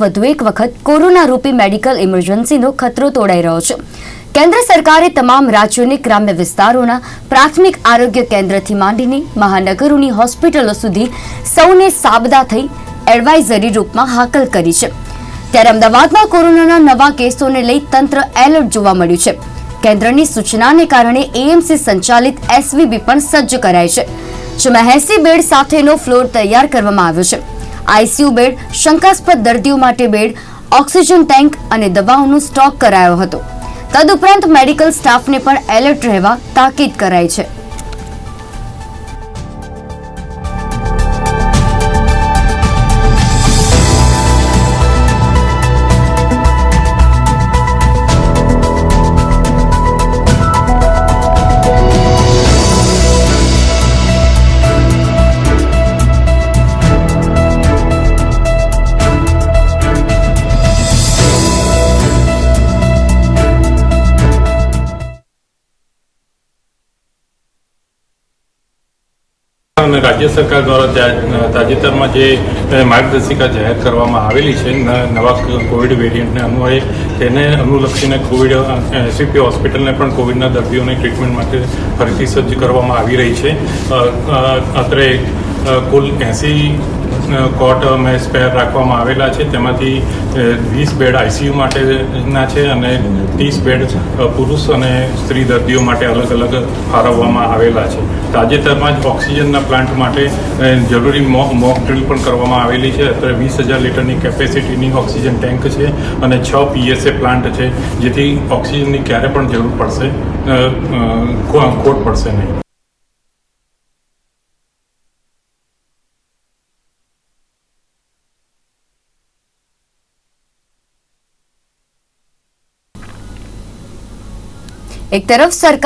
વધુ એક વખત કોરોના રૂપી મેડિકલ ઇમરજન્સીનો ખતરો તોડાઈ રહ્યો છે। કેન્દ્ર સરકારે તમામ રાજ્યોને ગ્રામ્ય વિસ્તારોના પ્રાથમિક આરોગ્ય કેન્દ્રથી માંડીને મહાનગરોની હોસ્પિટલો સુધી સૌને સાબદા થઈ એડવાઇઝરી રૂપમાં હાકલ કરી છે। ત્યારે અમદાવાદમાં કોરોનાના નવા કેસોને લઈ તંત્ર એલર્ટ જોવા મળ્યું છે। કેન્દ્રની સૂચનાને કારણે એએમસી સંચાલિત એસવીબી પણ સજ્જ કરાઈ છે, જેમાં 80 બેડ સાથેનો ફ્લોર તૈયાર કરવામાં આવ્યો છે। આઈસીયુ બેડ, શંકાસ્પદ દર્દીઓ માટે બેડ, ઓક્સિજન ટેન્ક અને દવાઓનો સ્ટોક કરાયો હતો। તદુપરાંત મેડિકલ સ્ટાફને પણ એલર્ટ રહેવા તાકીદ કરાઈ છે। राज्य सरकार द्वारा ताजेतરમાં જે માર્ગદર્શિકા જાહેર કરવામાં આવેલી છે નવા કોવિડ વેરિયન્ટને અન્વયે તેને અનુલક્ષીને કોવિડ એસવીપી હોસ્પિટલને પણ કોવિડના દર્દીઓની ટ્રીટમેન્ટ માટે ફરીથી સજ્જ કરવામાં આવી રહી છે। અત્રે કુલ 80 કોટ મેં સ્પેર રાખવામાં આવેલા છે, તેમાંથી 20 બેડ આઈસીયુ માટેના છે અને 30 બેડ પુરુષ અને સ્ત્રી દર્દીઓ માટે અલગ અલગ ફાળવવામાં આવેલા છે। તાજેતરમાં જ ઓક્સિજનના પ્લાન્ટ માટે જરૂરી મોક ડ્રીલ પણ કરવામાં આવેલી છે। અત્યારે 20,000 લીટરની કેપેસિટીની ઓક્સિજન ટેન્ક છે અને 6 પીએસએ પ્લાન્ટ છે, જેથી ઓક્સિજનની ક્યારે પણ જરૂર પડશે ખોટ પડશે નહીં। એક તરફ સરકાર